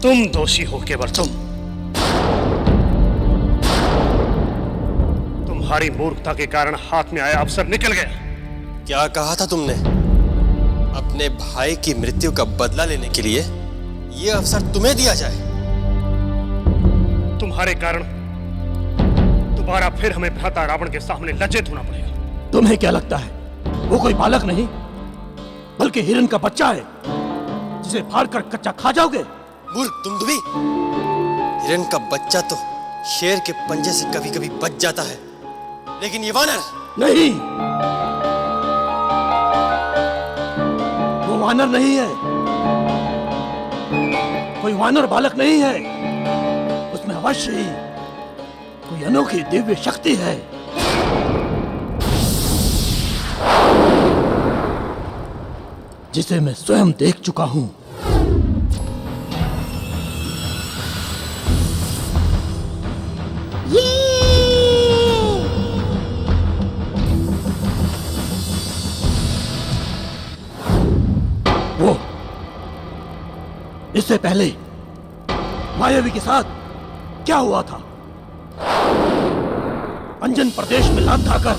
तुम दोषी हो, केवल तुम। तुम्हारी मूर्खता के कारण हाथ में आया अवसर निकल गया। क्या कहा था तुमने? अपने भाई की मृत्यु का बदला लेने के लिए यह अवसर तुम्हें दिया जाए। तुम्हारे कारण दोबारा फिर हमें भ्राता रावण के सामने लज्जित होना पड़ेगा। तुम्हें क्या लगता है वो कोई बालक नहीं बल्कि हिरण का बच्चा है जिसे फाड़कर कच्चा खा जाओगे? मूर्ख तुम भी। हिरण का बच्चा तो शेर के पंजे से कभी कभी बच जाता है, लेकिन ये वानर नहीं, वो वानर नहीं है। कोई वानर बालक नहीं है। उसमें अवश्य ही कोई अनोखी दिव्य शक्ति है। जिसे मैं स्वयं देख चुका हूं। वो इससे पहले मायावी के साथ क्या हुआ था? अंजन प्रदेश में लात खाकर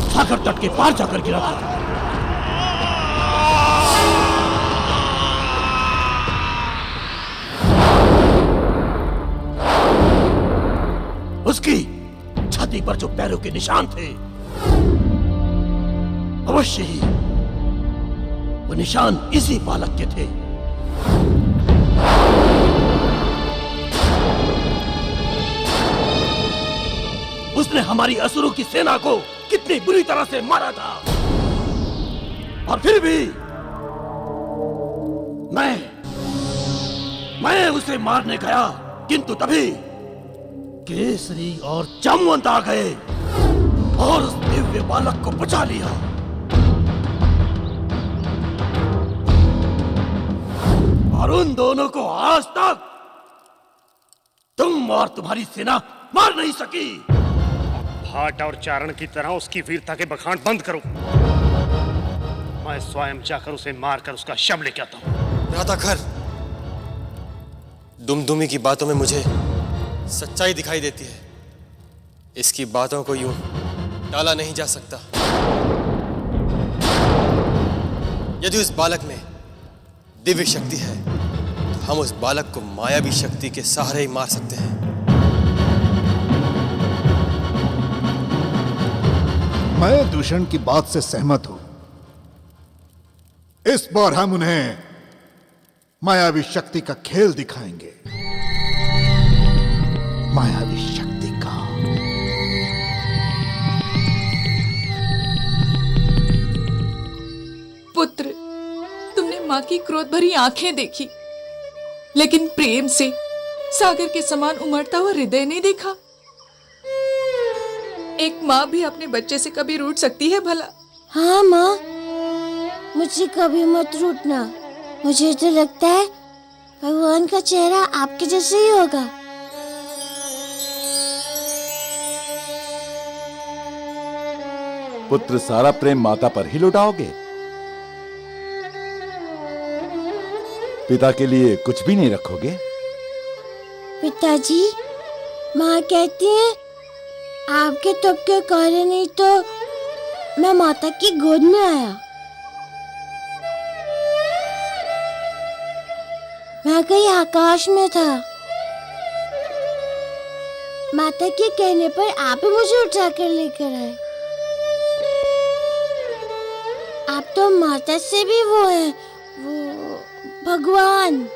सागर तट के पार जाकर गिरा था। उसकी छाती पर जो पैरों के निशान थे, अवश्य ही वो निशान इसी बालक के थे। उसने हमारी असुरों की सेना को कितनी बुरी तरह से मारा था, और फिर भी मैं उसे मारने गया, किंतु तभी केसरी और जामवंत आ गए और उस दिव्य बालक को बचा लिया। और उन दोनों को आज तक तुम और तुम्हारी सेना मार नहीं सकी। भाट और चारण की तरह उसकी वीरता के बखान बंद करो। मैं स्वयं जाकर उसे मारकर उसका शव लेके आता हूं। भ्राताखर, दुमदुमी की बातों में मुझे सच्चाई दिखाई देती है। इसकी बातों को यूं टाला नहीं जा सकता। यदि उस बालक में दिव्य शक्ति है तो हम उस बालक को मायावी शक्ति के सहारे ही मार सकते हैं। मैं दूषण की बात से सहमत हूं। इस बार हम उन्हें मायावी शक्ति का खेल दिखाएंगे। मायावी शक्ति का। पुत्र, तुमने मां की क्रोध भरी आंखें देखी, लेकिन प्रेम से सागर के समान उमड़ता हुआ हृदय नहीं देखा। एक माँ भी अपने बच्चे से कभी रूठ सकती है भला? हाँ माँ, मुझे कभी मत रूठना। मुझे तो लगता है भगवान का चेहरा आपके जैसे ही होगा। पुत्र, सारा प्रेम माता पर ही लुटाओगे? पिता के लिए कुछ भी नहीं रखोगे? पिताजी, माँ कहती है आपके तप के कारण ही तो मैं माता की गोद में आया। मैं कहीं आकाश में था। माता के कहने पर आप ही मुझे उठाकर लेकर आए। आप तो माता से भी वो है, वो भगवान।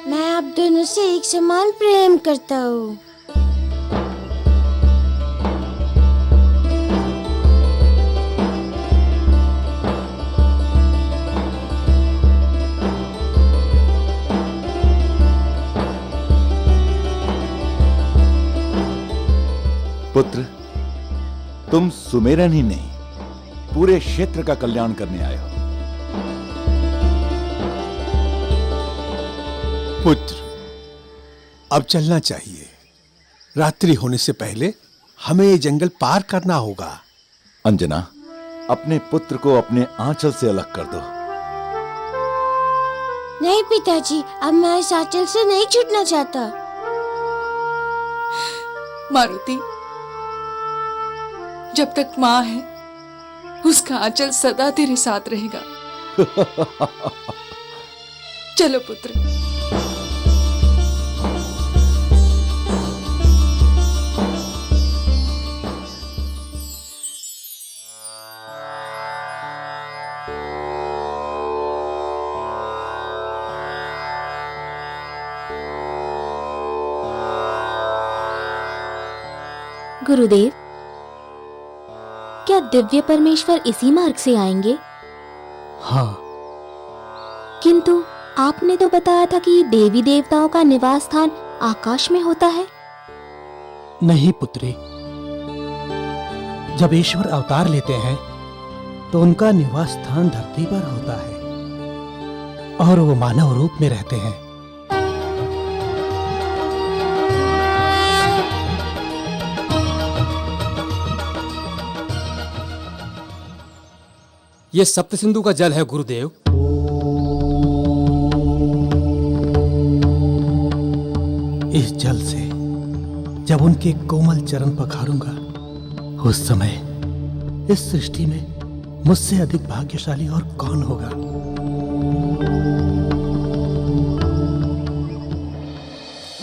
मैं आप दोनों से एक समान प्रेम करता हूँ। पुत्र, तुम सुमेरन ही नहीं, पूरे क्षेत्र का कल्याण करने आए हो। पुत्र, अब चलना चाहिए। रात्रि होने से पहले हमें ये जंगल पार करना होगा। अंजना, अपने पुत्र को अपने आंचल से अलग कर दो। नहीं पिताजी, अब मैं इस आंचल से नहीं छूटना चाहता। मारुति, जब तक माँ है उसका आंचल सदा तेरे साथ रहेगा। चलो पुत्र। गुरुदेव, क्या दिव्य परमेश्वर इसी मार्ग से आएंगे? हाँ। किंतु आपने तो बताया था कि देवी देवताओं का निवास स्थान आकाश में होता है। नहीं पुत्री, जब ईश्वर अवतार लेते हैं तो उनका निवास स्थान धरती पर होता है और वो मानव रूप में रहते हैं। ये सप्त सिंधु का जल है गुरुदेव। इस जल से जब उनके कोमल चरण पखारूंगा, उस समय इस सृष्टि में मुझसे अधिक भाग्यशाली और कौन होगा।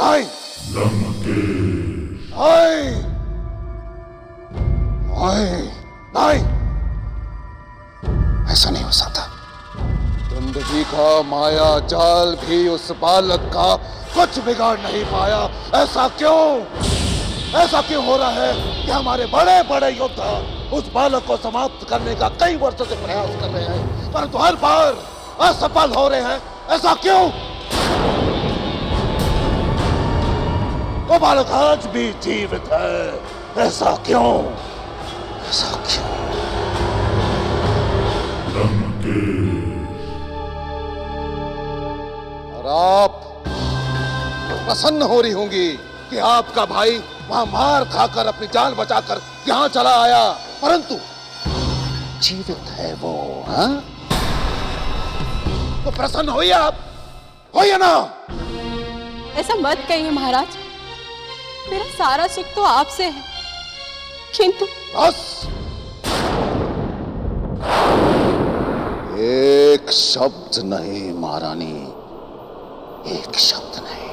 नहीं, नहीं, नहीं, ऐसा नहीं हो सकता। गंदगी का माया जाल भी उस बालक का कुछ बिगाड़ नहीं पाया। ऐसा क्यों? ऐसा क्यों हो रहा है कि हमारे बड़े बड़े योद्धा उस बालक को समाप्त करने का कई वर्षों से प्रयास कर रहे हैं, परंतु हर बार असफल हो रहे हैं। ऐसा क्यों? वो बालक आज भी जीवित है। ऐसा क्यों? ऐसा क्यों? और आप प्रसन्न हो रही होंगी कि आपका भाई वहां मार खाकर अपनी जान बचाकर यहां चला आया, परंतु जीवित है वो। हाँ, तो प्रसन्न होइए आप, होइए ना। ऐसा मत कहिए महाराज, मेरा सारा सुख तो आपसे है, किंतु बस एक शब्द नहीं महारानी, एक शब्द नहीं।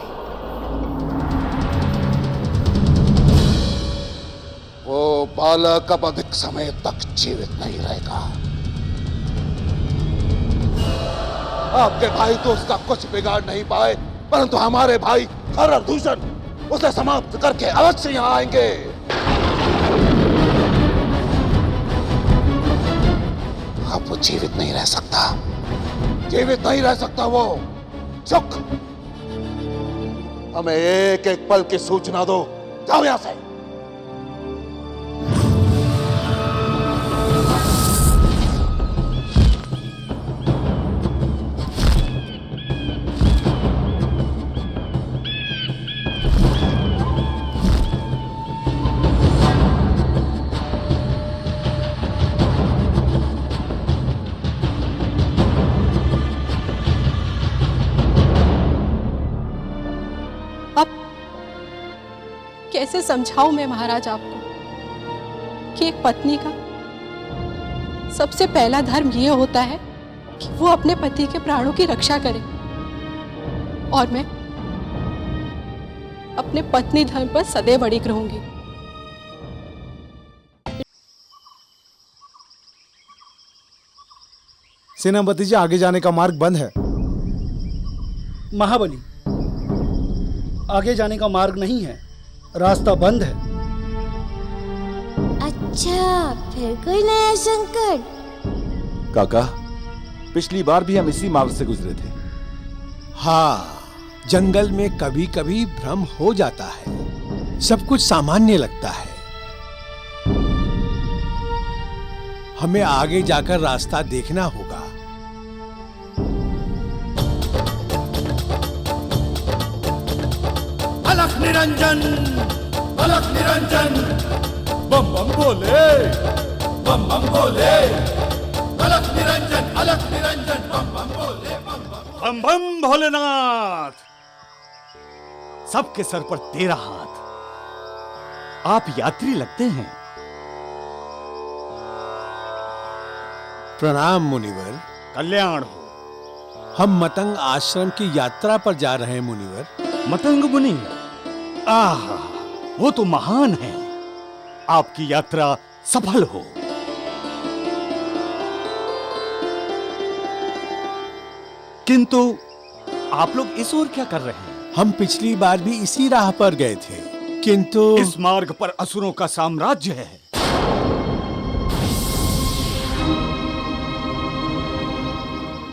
वो बालक अब अधिक समय तक जीवित नहीं रहेगा। आपके भाई तो उसका कुछ बिगाड़ नहीं पाए, परंतु हमारे भाई हरदूषण उसे समाप्त करके अवश्य यहां आएंगे। अब वो जीवित नहीं रह सकता, जीवित नहीं रह सकता वो। चुप, हमें एक एक पल की सूचना दो। जाओ यहां से। कैसे समझाऊं मैं महाराज आपको कि एक पत्नी का सबसे पहला धर्म यह होता है कि वो अपने पति के प्राणों की रक्षा करे, और मैं अपने पत्नी धर्म पर सदैव अड़िग रहूंगी। सेनापति जी, आगे जाने का मार्ग बंद है। महाबली, आगे जाने का मार्ग नहीं है, रास्ता बंद है। अच्छा, फिर कोई नया संकट? काका, पिछली बार भी हम इसी मार्ग से गुजरे थे। हाँ, जंगल में कभी कभी भ्रम हो जाता है, सब कुछ सामान्य लगता है। हमें आगे जाकर रास्ता देखना होगा। अलख निरंजन, अलख निरंजन, बम बम बोले, बम बम भोले, अलख निरंजन, अलख निरंजन, बम बम भोले, बम बम बम भोलेनाथ। सबके सर पर तेरा हाथ। आप यात्री लगते हैं। प्रणाम मुनिवर। कल्याण हो। हम मतंग आश्रम की यात्रा पर जा रहे हैं मुनिवर। मतंग मुनि, आह, वो तो महान है। आपकी यात्रा सफल हो। किंतु आप लोग इस ओर क्या कर रहे हैं? हम पिछली बार भी इसी राह पर गए थे, किंतु इस मार्ग पर असुरों का साम्राज्य है।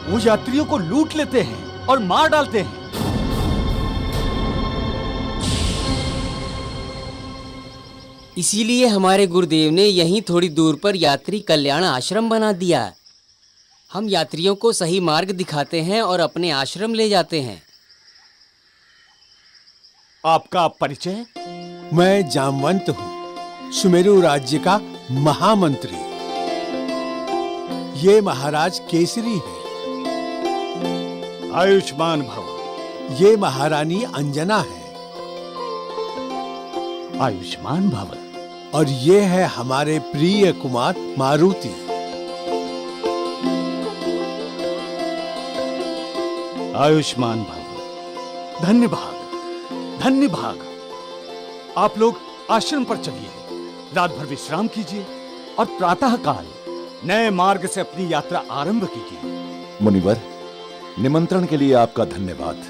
वो यात्रियों को लूट लेते हैं और मार डालते हैं। इसीलिए हमारे गुरुदेव ने यहीं थोड़ी दूर पर यात्री कल्याण आश्रम बना दिया। हम यात्रियों को सही मार्ग दिखाते हैं और अपने आश्रम ले जाते हैं। आपका परिचय? मैं जामवंत हूँ, सुमेरु राज्य का महामंत्री। ये महाराज केसरी है। आयुष्मान भव। ये महारानी अंजना है। आयुष्मान भव। और ये है हमारे प्रिय कुमार मारुति। आयुष्मान भव। धन्य भाग, धन्य भाग। आप लोग आश्रम पर चलिए, रात भर विश्राम कीजिए और प्रातःकाल नए मार्ग से अपनी यात्रा आरंभ कीजिए। मुनिवर, निमंत्रण के लिए आपका धन्यवाद।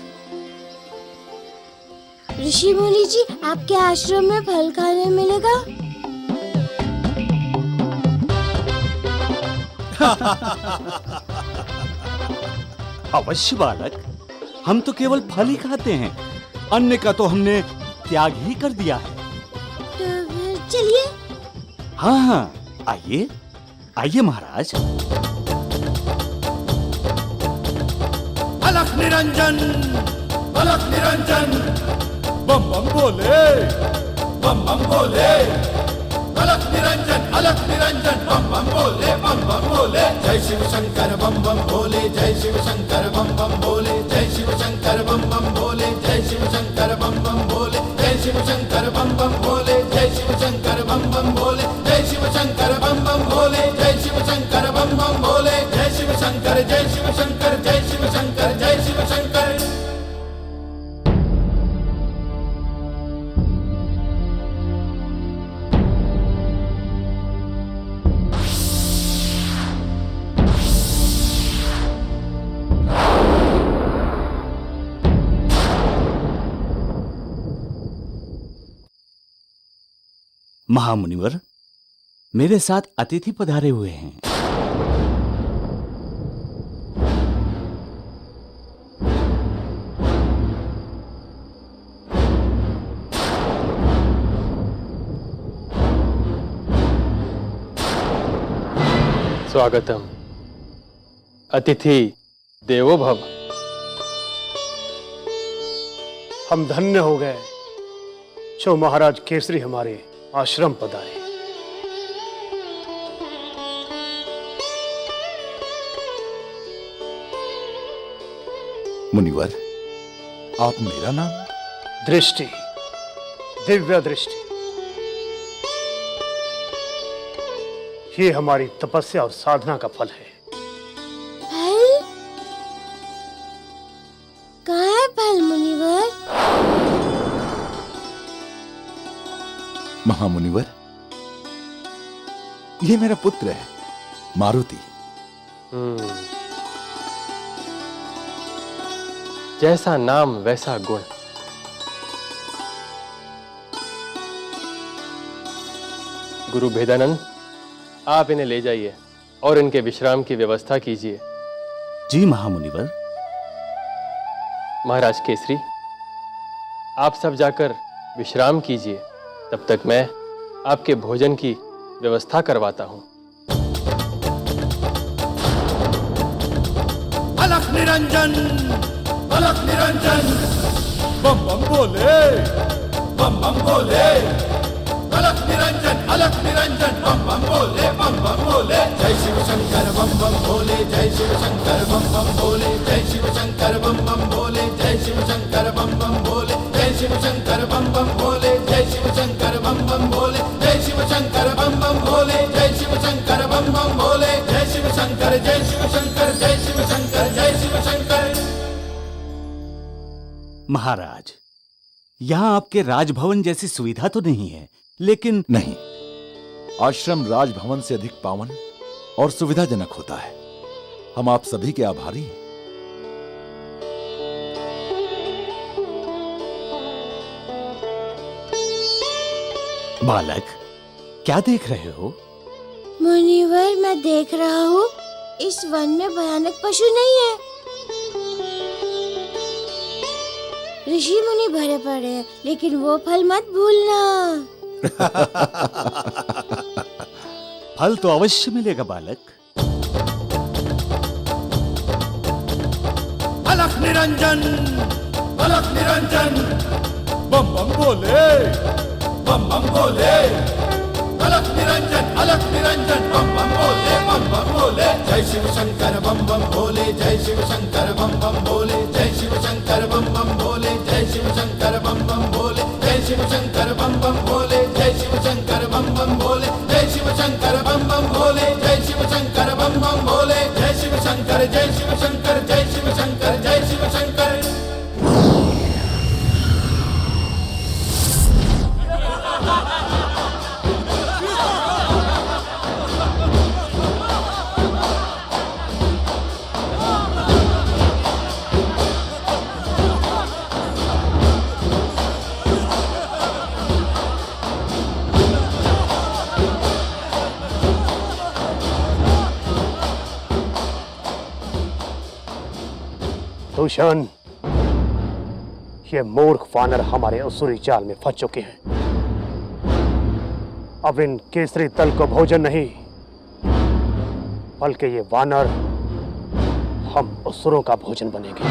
ऋषि मुनि जी, आपके आश्रम में फल खाने मिलेगा? अवश्य बालक, हम तो केवल फल ही खाते हैं। अन्य का तो हमने त्याग ही कर दिया है। तो फिर चलिए। हाँ हाँ, आइए आइए महाराज। अलख निरंजन, अलख निरंजन, बम बम भोले, बम बम भोले, अलख निरंजन, अलख निरंजन, बम बम भोले, बम बम भोले। जय शिव शंकर बम बम भोले, जय शिव शंकर बम बम भोले, जय शिव शंकर बम बम भोले, जय शिव शंकर बम बम भोले, जय शिव शंकर बम बम भोले, जय शिव शंकर बम बम भोले, जय शिव शंकर बम बम भोले, जय शिव शंकर बम बम भोले, जय शिव शंकर, जय शिव शंकर, जय शिव शंकर, जय शिव शंकर। महामुनिवर, मेरे साथ अतिथि पधारे हुए हैं। स्वागतम। अतिथि देवो भव। हम धन्य हो गए जो महाराज केसरी हमारे आश्रम पधारे। मुनिवर, आप मेरा नाम? दृष्टि, दिव्य दृष्टि। ये हमारी तपस्या और साधना का फल है। फल? कहाँ है फल मुनिवर? महामुनिवर, ये मेरा पुत्र है मारुति। जैसा नाम वैसा गुण। गुरु भेदानंद, आप इन्हें ले जाइए और इनके विश्राम की व्यवस्था कीजिए। जी महामुनिवर। महाराज केसरी, आप सब जाकर विश्राम कीजिए, तब तक मैं आपके भोजन की व्यवस्था करवाता हूं। अलख निरंजन, अलख निरंजन, बम बम भोले, बम बम भोले, अलख निरंजन, अलख निरंजन, बम बम भोले, बम बम शंकर बम बम भोले, जय शिव शंकर बम बम भोले, जय शिव शंकर बम बम भोले, जय शिव शंकर, जय शिव शंकर, जय शिव शंकर, जय शिव शंकर। महाराज, यहाँ आपके राजभवन जैसी सुविधा तो नहीं है, लेकिन नहीं, आश्रम राजभवन से अधिक पावन और सुविधाजनक होता है। हम आप सभी के आभारी हैं। बालक, क्या देख रहे हो? मुनिवर, मैं देख रहा हूँ इस वन में भयानक पशु नहीं है। ऋषि मुनि भरे पड़े हैं, लेकिन वो फल मत भूलना। फल तो अवश्य मिलेगा बालक। अलख निरंजन, अलख निरंजन, बम बम भोले, बम बम भोले, अलख निरंजन, अलख निरंजन, बम बम भोले, बम बम भोले, जय शिव शंकर बम बम भोले, जय शिव शंकर बम बम भोले, जय शिव शंकर बम बम भोले, जय शिव शंकर बम बम भोले, जय शिव शंकर बम बम भोले, जय शिव शंकर बम बम भोले, जय शिव शंकर बम बम भोले, जय शिव शंकर बम बम भोले, जय शिव शंकर, जय शिव शंकर, जय शिव शंकर, जय शिव शंकर। दूषण, ये मूर्ख वानर हमारे असुरी जाल में फंस चुके हैं। अब इन केसरी दल को भोजन नहीं, बल्कि ये वानर हम असुरों का भोजन बनेंगे।